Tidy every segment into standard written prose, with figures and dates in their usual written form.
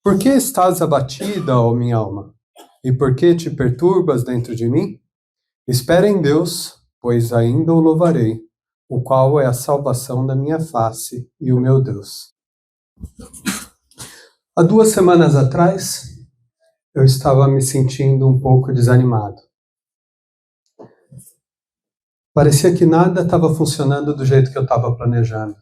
Por que estás abatida, ó minha alma? E por que te perturbas dentro de mim? Espera em Deus, pois ainda o louvarei, o qual é a salvação da minha face e o meu Deus. Há 2 semanas atrás, eu estava me sentindo um pouco desanimado. Parecia que nada estava funcionando do jeito que eu estava planejando.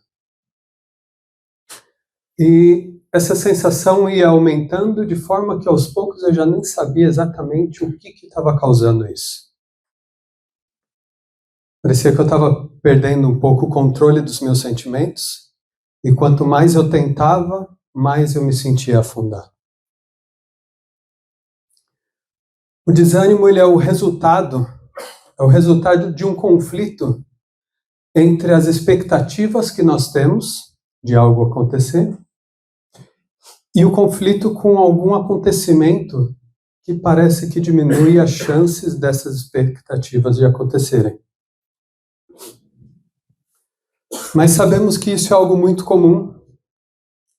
E essa sensação ia aumentando de forma que aos poucos eu já nem sabia exatamente o que estava causando isso. Parecia que eu estava perdendo um pouco o controle dos meus sentimentos, e quanto mais eu tentava, mais eu me sentia afundar. O desânimo ele é o resultado de um conflito entre as expectativas que nós temos de algo acontecer e o conflito com algum acontecimento que parece que diminui as chances dessas expectativas de acontecerem. Mas sabemos que isso é algo muito comum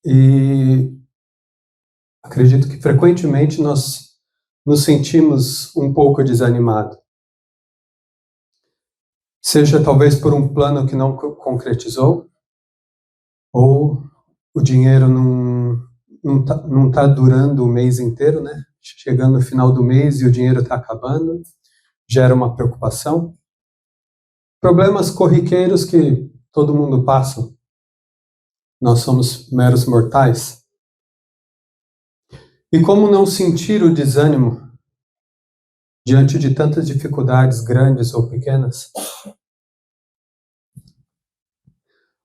e acredito que frequentemente nós nos sentimos um pouco desanimados. Seja talvez por um plano que não concretizou, ou o dinheiro não tá durando o mês inteiro, né? Chegando no final do mês e o dinheiro está acabando, gera uma preocupação. Problemas corriqueiros que todo mundo passa. Nós somos meros mortais. E como não sentir o desânimo diante de tantas dificuldades grandes ou pequenas?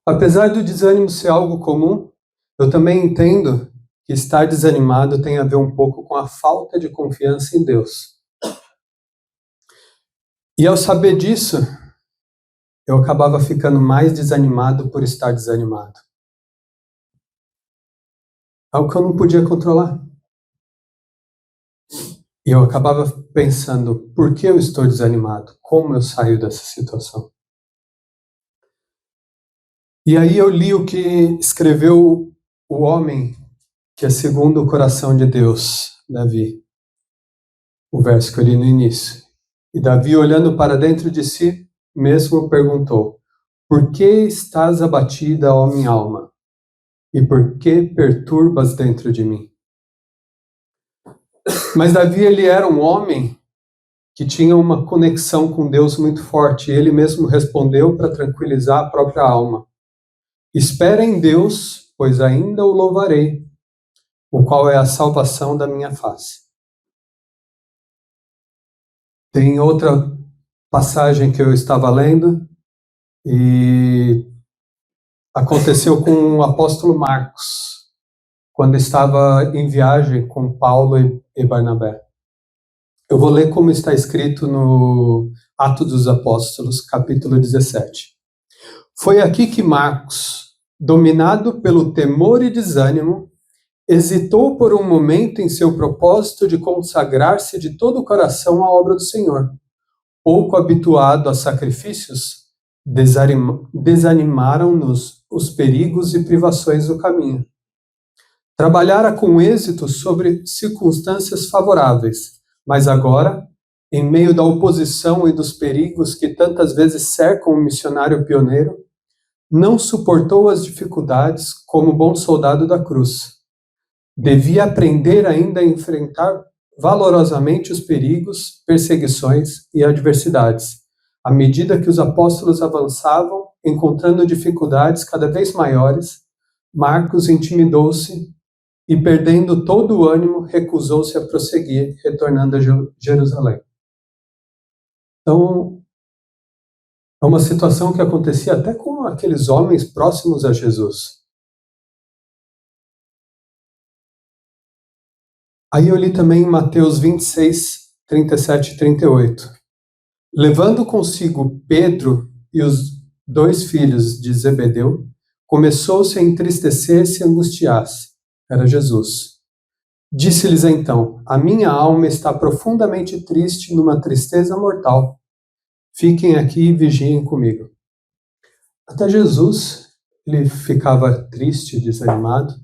Apesar do desânimo ser algo comum, eu também entendo que estar desanimado tem a ver um pouco com a falta de confiança em Deus. E ao saber disso, eu acabava ficando mais desanimado por estar desanimado. Algo que eu não podia controlar. E eu acabava pensando, por que eu estou desanimado? Como eu saio dessa situação? E aí eu li o que escreveu o homem que é segundo o coração de Deus, Davi. O verso que eu li no início. E Davi, olhando para dentro de si mesmo, perguntou: por que estás abatida, ó minha alma? E por que perturbas dentro de mim? Mas Davi, ele era um homem que tinha uma conexão com Deus muito forte. E ele mesmo respondeu para tranquilizar a própria alma: espera em Deus, pois ainda o louvarei, o qual é a salvação da minha face. Tem outra passagem que eu estava lendo e aconteceu com o apóstolo Marcos, quando estava em viagem com Paulo e Barnabé. Eu vou ler como está escrito no Atos dos Apóstolos, capítulo 17. Foi aqui que Marcos, dominado pelo temor e desânimo, hesitou por um momento em seu propósito de consagrar-se de todo o coração à obra do Senhor. Pouco habituado a sacrifícios, desanimaram-nos os perigos e privações do caminho. Trabalhara com êxito sobre circunstâncias favoráveis, mas agora, em meio da oposição e dos perigos que tantas vezes cercam o missionário pioneiro, não suportou as dificuldades como bom soldado da cruz. Devia aprender ainda a enfrentar valorosamente os perigos, perseguições e adversidades. À medida que os apóstolos avançavam, encontrando dificuldades cada vez maiores, Marcos intimidou-se e, perdendo todo o ânimo, recusou-se a prosseguir, retornando a Jerusalém. Então, é uma situação que acontecia até com aqueles homens próximos a Jesus. Aí eu li também em Mateus 26, 37 e 38. Levando consigo Pedro e os 2 filhos de Zebedeu, começou-se a entristecer-se e angustiar-se. Era Jesus. Disse-lhes então: a minha alma está profundamente triste, numa tristeza mortal. Fiquem aqui e vigiem comigo. Até Jesus, ele ficava triste, desanimado.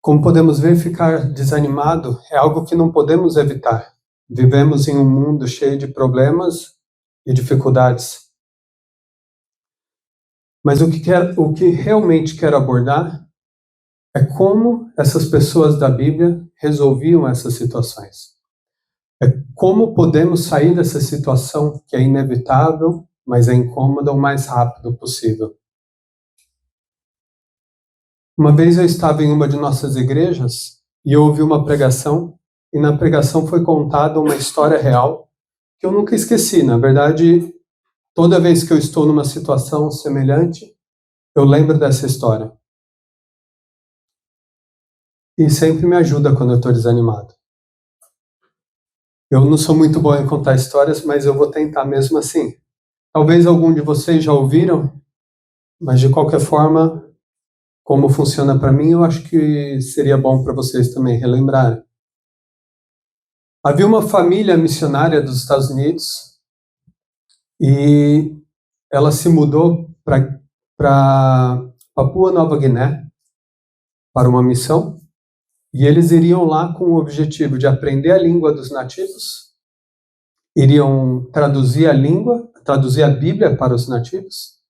Como podemos ver, ficar desanimado é algo que não podemos evitar. Vivemos em um mundo cheio de problemas e dificuldades. Mas o que realmente quero abordar é como essas pessoas da Bíblia resolviam essas situações. É como podemos sair dessa situação que é inevitável, mas é incômoda o mais rápido possível. Uma vez eu estava em uma de nossas igrejas e eu ouvi uma pregação, e na pregação foi contada uma história real que eu nunca esqueci. Na verdade, toda vez que eu estou numa situação semelhante, eu lembro dessa história. E sempre me ajuda quando eu estou desanimado. Eu não sou muito bom em contar histórias, mas eu vou tentar mesmo assim. Talvez algum de vocês já ouviram, mas de qualquer forma, como funciona para mim, eu acho que seria bom para vocês também relembrarem. Havia uma família missionária dos Estados Unidos e ela se mudou para Papua Nova Guiné para uma missão, e eles iriam lá com o objetivo de aprender a língua dos nativos, iriam traduzir a Bíblia para os nativos,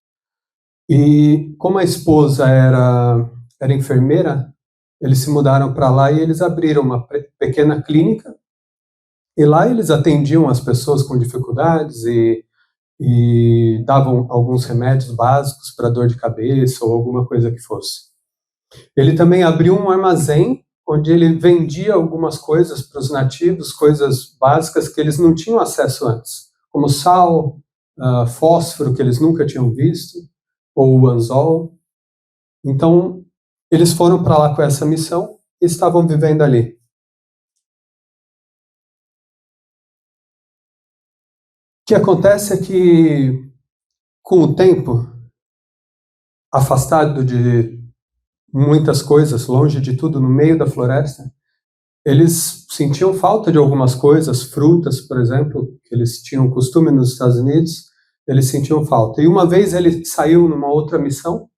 e como a esposa era enfermeira, eles se mudaram para lá e eles abriram uma pequena clínica, e lá eles atendiam as pessoas com dificuldades e davam alguns remédios básicos para dor de cabeça ou alguma coisa que fosse. Ele também abriu um armazém onde ele vendia algumas coisas para os nativos, coisas básicas que eles não tinham acesso antes, como sal, fósforo que eles nunca tinham visto, ou o anzol. Então, eles foram para lá com essa missão e estavam vivendo ali. O que acontece é que, com o tempo, afastado de muitas coisas, longe de tudo, no meio da floresta, eles sentiam falta de algumas coisas, frutas, por exemplo, que eles tinham costume nos Estados Unidos, eles sentiam falta. E uma vez ele saiu numa outra missão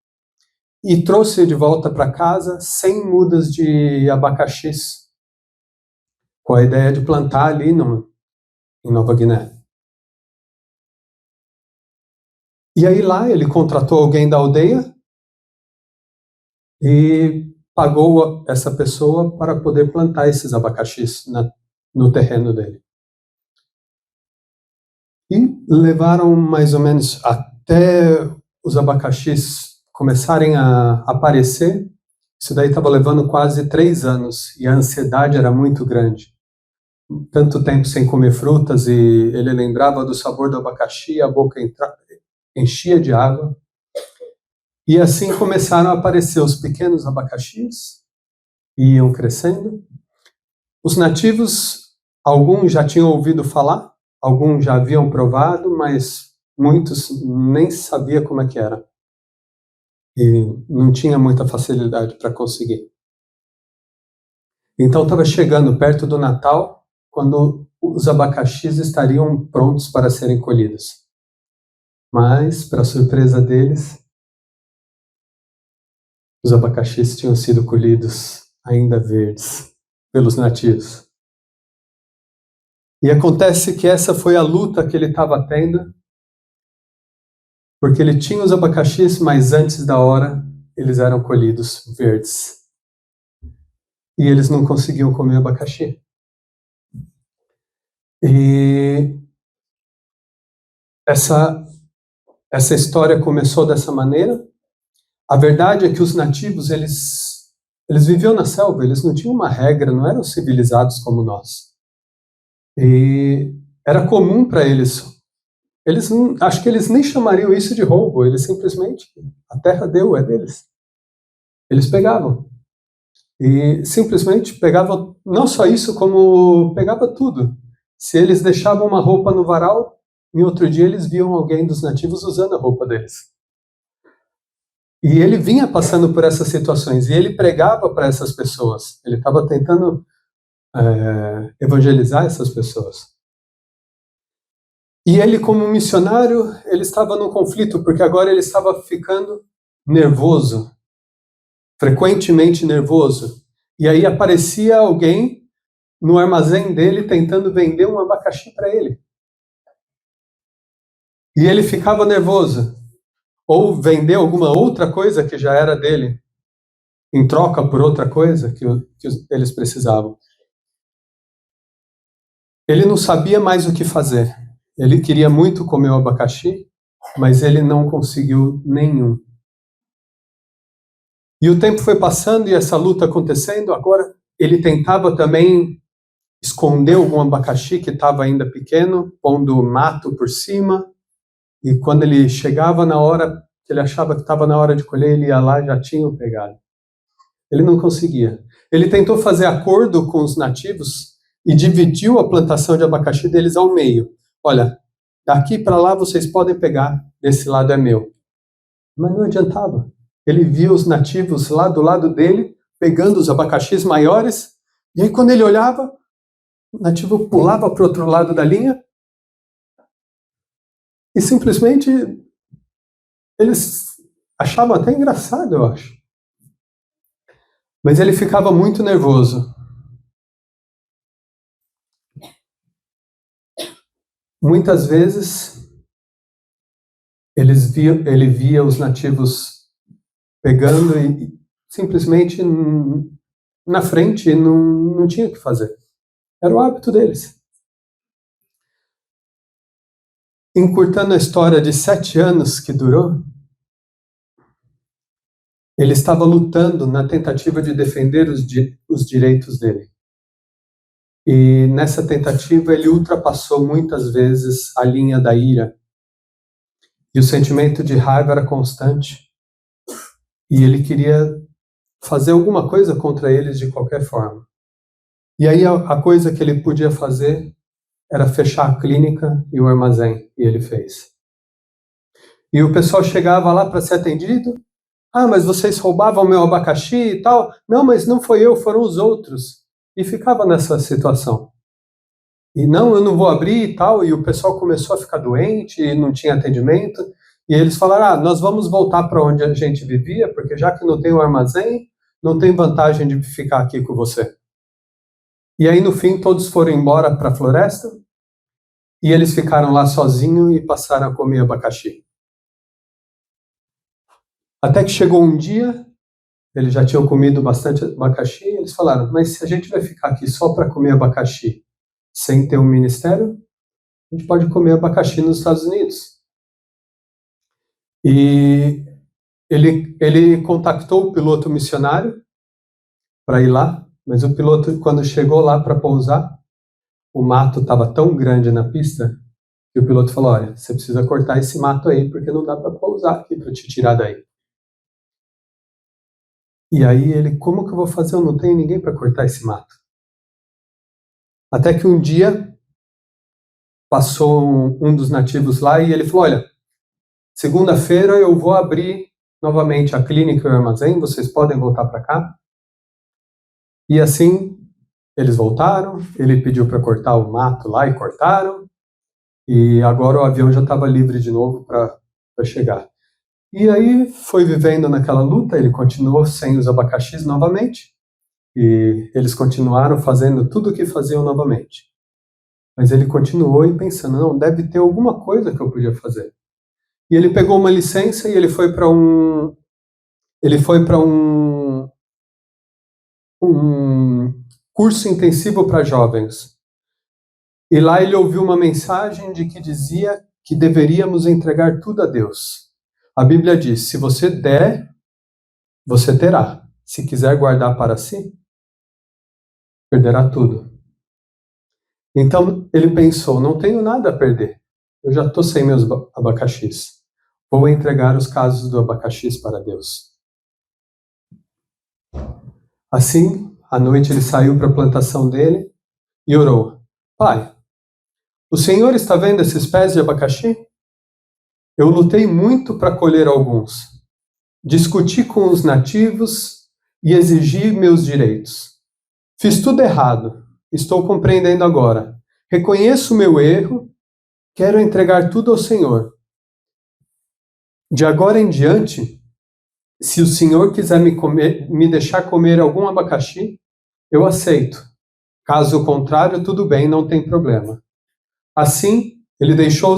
e trouxe de volta para casa 100 mudas de abacaxis, com a ideia de plantar ali em Nova Guiné. E aí lá ele contratou alguém da aldeia e pagou essa pessoa para poder plantar esses abacaxis no terreno dele. E levaram mais ou menos até os abacaxis começarem a aparecer. Isso daí estava levando quase 3 anos e a ansiedade era muito grande. Tanto tempo sem comer frutas e ele lembrava do sabor do abacaxi, a boca enchia de água. E assim começaram a aparecer os pequenos abacaxis, e iam crescendo. Os nativos, alguns já tinham ouvido falar, alguns já haviam provado, mas muitos nem sabiam como é que era. E não tinha muita facilidade para conseguir. Então estava chegando perto do Natal, quando os abacaxis estariam prontos para serem colhidos. Mas, para surpresa deles, os abacaxis tinham sido colhidos ainda verdes pelos nativos. E acontece que essa foi a luta que ele estava tendo, porque ele tinha os abacaxis, mas antes da hora eles eram colhidos verdes. E eles não conseguiam comer abacaxi. E essa história começou dessa maneira. A verdade é que os nativos, eles viviam na selva, eles não tinham uma regra, não eram civilizados como nós. E era comum para eles. Acho que eles nem chamariam isso de roubo, eles simplesmente, a terra deu, é deles. Eles pegavam. E simplesmente pegavam, não só isso, como pegava tudo. Se eles deixavam uma roupa no varal, em outro dia eles viam alguém dos nativos usando a roupa deles. E ele vinha passando por essas situações, e ele pregava para essas pessoas. Ele estava tentando evangelizar essas pessoas. E ele, como missionário, ele estava num conflito, porque agora ele estava ficando nervoso, frequentemente nervoso. E aí aparecia alguém no armazém dele tentando vender um abacaxi para ele. E ele ficava nervoso. Ou vender alguma outra coisa que já era dele, em troca por outra coisa que eles precisavam. Ele não sabia mais o que fazer. Ele queria muito comer o abacaxi, mas ele não conseguiu nenhum. E o tempo foi passando e essa luta acontecendo. Agora ele tentava também esconder algum abacaxi que estava ainda pequeno, pondo mato por cima. E quando ele chegava na hora que ele achava que estava na hora de colher, ele ia lá e já tinham pegado. Ele não conseguia. Ele tentou fazer acordo com os nativos e dividiu a plantação de abacaxi deles ao meio. Olha, daqui para lá vocês podem pegar, desse lado é meu. Mas não adiantava. Ele via os nativos lá do lado dele, pegando os abacaxis maiores, e aí quando ele olhava, o nativo pulava para o outro lado da linha e simplesmente eles achavam até engraçado, eu acho. Mas ele ficava muito nervoso. Muitas vezes ele via os nativos pegando e simplesmente na frente e não tinha o que fazer. Era o hábito deles. Encurtando a história de 7 anos que durou, ele estava lutando na tentativa de defender os direitos dele. E nessa tentativa ele ultrapassou muitas vezes a linha da ira. E o sentimento de raiva era constante. E ele queria fazer alguma coisa contra eles de qualquer forma. E aí a coisa que ele podia fazer era fechar a clínica e o armazém. E ele fez. E o pessoal chegava lá para ser atendido. Ah, mas vocês roubavam meu abacaxi e tal? Não, mas não foi eu, foram os outros. E ficava nessa situação. E não, eu não vou abrir e tal. E o pessoal começou a ficar doente e não tinha atendimento. E eles falaram, ah, nós vamos voltar para onde a gente vivia, porque já que não tem o armazém, não tem vantagem de ficar aqui com você. E aí, no fim, todos foram embora para a floresta. E eles ficaram lá sozinhos e passaram a comer abacaxi. Até que chegou um dia, eles já tinham comido bastante abacaxi, e eles falaram, mas se a gente vai ficar aqui só para comer abacaxi, sem ter um ministério, a gente pode comer abacaxi nos Estados Unidos. E ele contactou o piloto missionário para ir lá, mas o piloto, quando chegou lá para pousar, o mato estava tão grande na pista, que o piloto falou, olha, você precisa cortar esse mato aí, porque não dá para pousar aqui para te tirar daí. E aí ele, como que eu vou fazer? Eu não tenho ninguém para cortar esse mato. Até que um dia passou um dos nativos lá e ele falou, olha, segunda-feira eu vou abrir novamente a clínica e o armazém, vocês podem voltar para cá? E assim, eles voltaram, ele pediu para cortar o mato lá e cortaram, e agora o avião já estava livre de novo para chegar. E aí foi vivendo naquela luta, ele continuou sem os abacaxis novamente, e eles continuaram fazendo tudo o que faziam novamente. Mas ele continuou e pensando, não, deve ter alguma coisa que eu podia fazer. E ele pegou uma licença e ele foi para um curso intensivo para jovens. E lá ele ouviu uma mensagem de que dizia que deveríamos entregar tudo a Deus. A Bíblia diz, se você der, você terá. Se quiser guardar para si, perderá tudo. Então ele pensou, não tenho nada a perder. Eu já estou sem meus abacaxis. Vou entregar os casos do abacaxis para Deus. Assim, à noite ele saiu para a plantação dele e orou. Pai, o Senhor está vendo esses pés de abacaxi? Eu lutei muito para colher alguns. Discuti com os nativos e exigi meus direitos. Fiz tudo errado. Estou compreendendo agora. Reconheço o meu erro. Quero entregar tudo ao Senhor. De agora em diante, se o Senhor quiser me deixar comer algum abacaxi, eu aceito. Caso contrário, tudo bem, não tem problema. Assim, ele deixou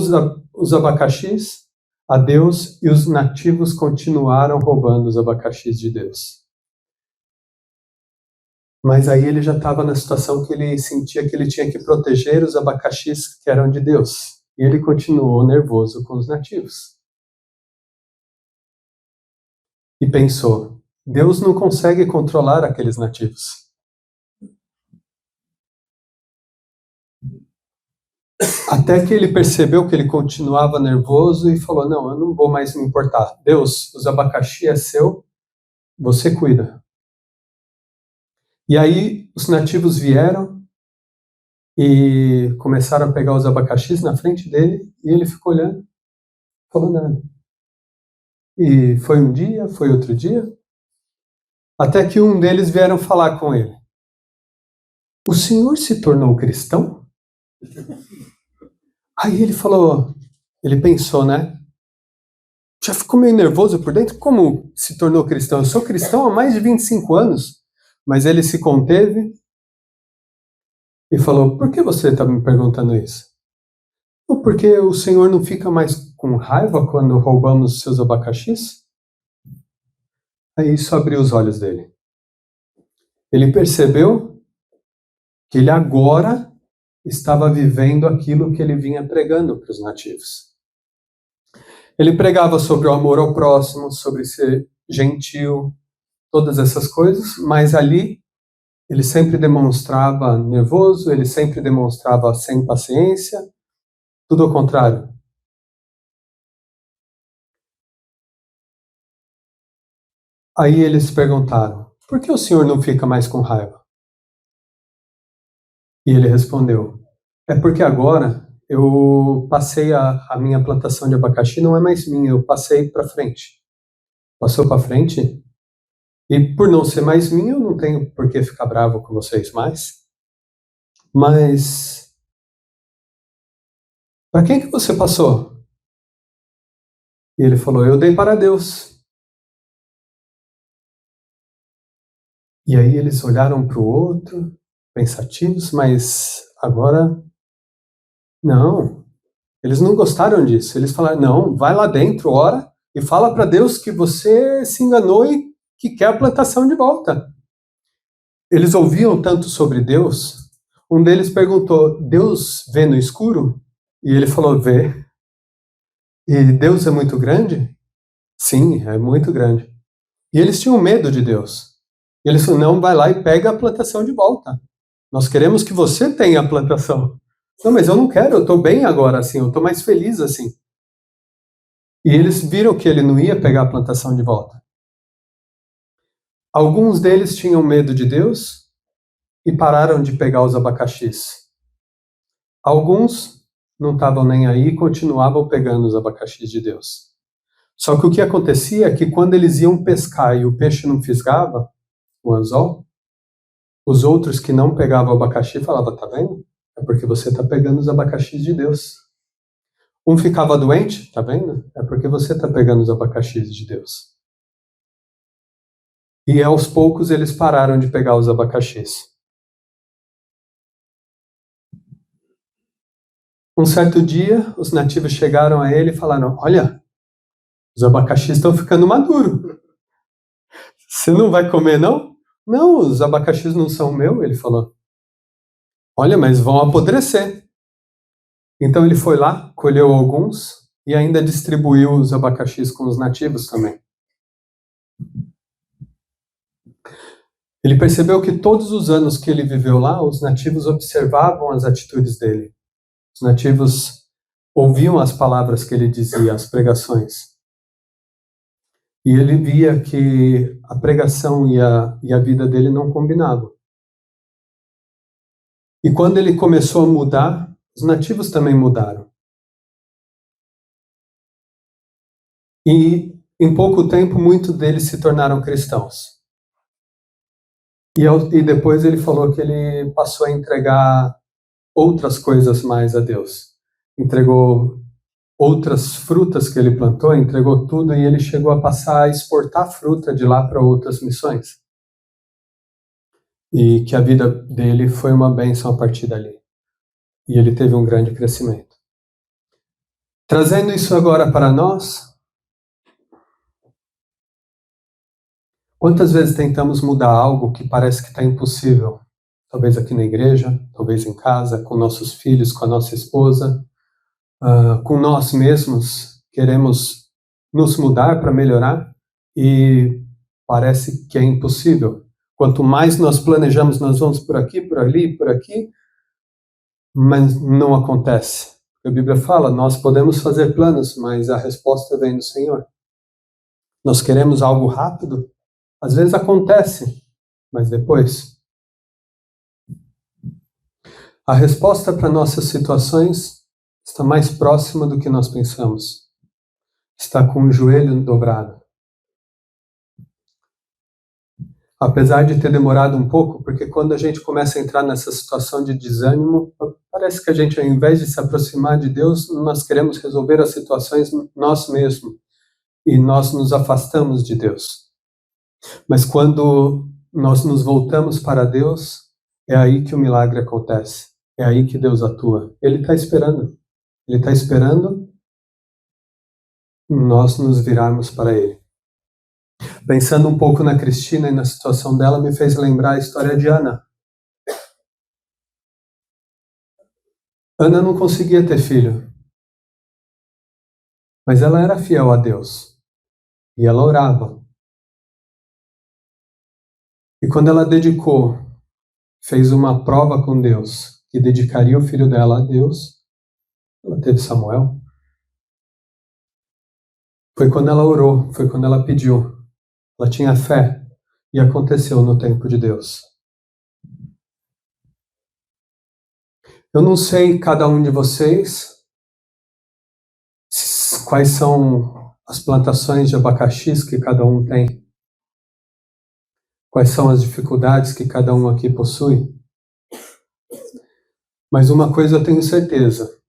os abacaxis a Deus e os nativos continuaram roubando os abacaxis de Deus. Mas aí ele já estava na situação que ele sentia que ele tinha que proteger os abacaxis que eram de Deus. E ele continuou nervoso com os nativos. E pensou, Deus não consegue controlar aqueles nativos. Até que ele percebeu que ele continuava nervoso e falou, não, eu não vou mais me importar. Deus, os abacaxi é seu, você cuida. E aí os nativos vieram e começaram a pegar os abacaxis na frente dele e ele ficou olhando, não falou nada. E foi um dia, foi outro dia, até que um deles vieram falar com ele. O senhor se tornou cristão? Aí ele falou, ele pensou, né? Já ficou meio nervoso por dentro. Como se tornou cristão? Eu sou cristão há mais de 25 anos. Mas ele se conteve e falou, por que você está me perguntando isso? Porque o senhor não fica mais com raiva quando roubamos seus abacaxis? Aí isso abriu os olhos dele. Ele percebeu que ele agora estava vivendo aquilo que ele vinha pregando para os nativos. Ele pregava sobre o amor ao próximo, sobre ser gentil, todas essas coisas, mas ali ele sempre demonstrava nervoso, ele sempre demonstrava sem paciência, tudo ao contrário. Aí eles perguntaram, por que o senhor não fica mais com raiva? E ele respondeu, é porque agora eu passei a minha plantação de abacaxi, não é mais minha, eu passei para frente. Passou para frente? E por não ser mais minha, eu não tenho por que ficar bravo com vocês mais. Mas para quem que você passou? E ele falou, eu dei para Deus. E aí eles olharam para o outro, pensativos, mas agora, não. Eles não gostaram disso. Eles falaram, não, vai lá dentro, ora, e fala para Deus que você se enganou e que quer a plantação de volta. Eles ouviam tanto sobre Deus, um deles perguntou, Deus vê no escuro? E ele falou, vê. E Deus é muito grande? Sim, é muito grande. E eles tinham medo de Deus. E eles falaram, não, vai lá e pega a plantação de volta. Nós queremos que você tenha a plantação. Não, mas eu não quero, eu estou bem agora assim, eu estou mais feliz assim. E eles viram que ele não ia pegar a plantação de volta. Alguns deles tinham medo de Deus e pararam de pegar os abacaxis. Alguns não estavam nem aí e continuavam pegando os abacaxis de Deus. Só que o que acontecia é que quando eles iam pescar e o peixe não fisgava, o anzol, os outros que não pegavam abacaxi falavam, tá vendo? É porque você está pegando os abacaxis de Deus. Um ficava doente, tá vendo? É porque você está pegando os abacaxis de Deus. E aos poucos eles pararam de pegar os abacaxis. Um certo dia, os nativos chegaram a ele e falaram, olha, os abacaxis estão ficando maduros. Você não vai comer, não? Não, os abacaxis não são meus, ele falou. Olha, mas vão apodrecer. Então ele foi lá, colheu alguns e ainda distribuiu os abacaxis com os nativos também. Ele percebeu que todos os anos que ele viveu lá, os nativos observavam as atitudes dele. Os nativos ouviam as palavras que ele dizia, as pregações. E ele via que a pregação e a vida dele não combinavam. E quando ele começou a mudar, os nativos também mudaram. E em pouco tempo, muitos deles se tornaram cristãos. E depois ele falou que ele passou a entregar outras coisas mais a Deus. Entregou outras frutas que ele plantou, entregou tudo e ele chegou a passar a exportar fruta de lá para outras missões. e que a vida dele foi uma bênção a partir dali. E ele teve um grande crescimento. Trazendo isso agora para nós, quantas vezes tentamos mudar algo que parece que está impossível? Talvez aqui na igreja, talvez em casa, com nossos filhos, com a nossa esposa, com nós mesmos. Queremos nos mudar para melhorar e parece que é impossível. Quanto mais nós planejamos, nós vamos por aqui, por ali, por aqui, mas não acontece. A Bíblia fala, nós podemos fazer planos, mas a resposta vem do Senhor. Nós queremos algo rápido, às vezes acontece, mas depois. A resposta para nossas situações está mais próxima do que nós pensamos. Está com o joelho dobrado. Apesar de ter demorado um pouco, porque quando a gente começa a entrar nessa situação de desânimo, parece que a gente, ao invés de se aproximar de Deus, nós queremos resolver as situações nós mesmos. E nós nos afastamos de Deus. Mas quando nós nos voltamos para Deus, é aí que o milagre acontece. É aí que Deus atua. Ele está esperando. Ele está esperando nós nos virarmos para Ele. Pensando um pouco na Cristina e na situação dela, me fez lembrar a história de Ana. Ana não conseguia ter filho. Mas ela era fiel a Deus. E ela orava. E quando ela fez uma prova com Deus, que dedicaria o filho dela a Deus, ela teve Samuel. Foi quando ela orou, foi quando ela pediu. Ela tinha fé e aconteceu no tempo de Deus. Eu não sei, cada um de vocês, quais são as plantações de abacaxis que cada um tem. Quais são as dificuldades que cada um aqui possui. Mas uma coisa eu tenho certeza.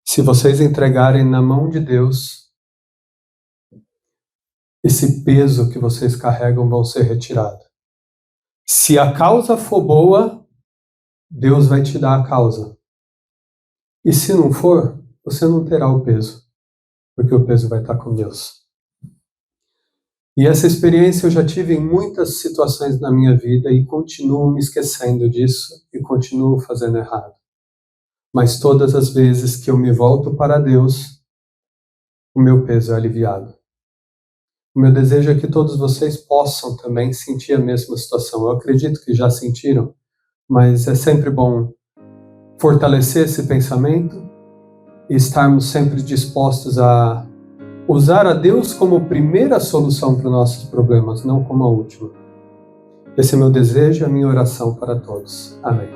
Se vocês entregarem na mão de Deus, esse peso que vocês carregam vão ser retirado. Se a causa for boa, Deus vai te dar a causa. E se não for, você não terá o peso, porque o peso vai estar com Deus. E essa experiência eu já tive em muitas situações na minha vida e continuo me esquecendo disso e continuo fazendo errado. Mas todas as vezes que eu me volto para Deus, o meu peso é aliviado. O meu desejo é que todos vocês possam também sentir a mesma situação. Eu acredito que já sentiram, mas é sempre bom fortalecer esse pensamento e estarmos sempre dispostos a usar a Deus como primeira solução para os nossos problemas, não como a última. Esse é meu desejo e a minha oração para todos. Amém.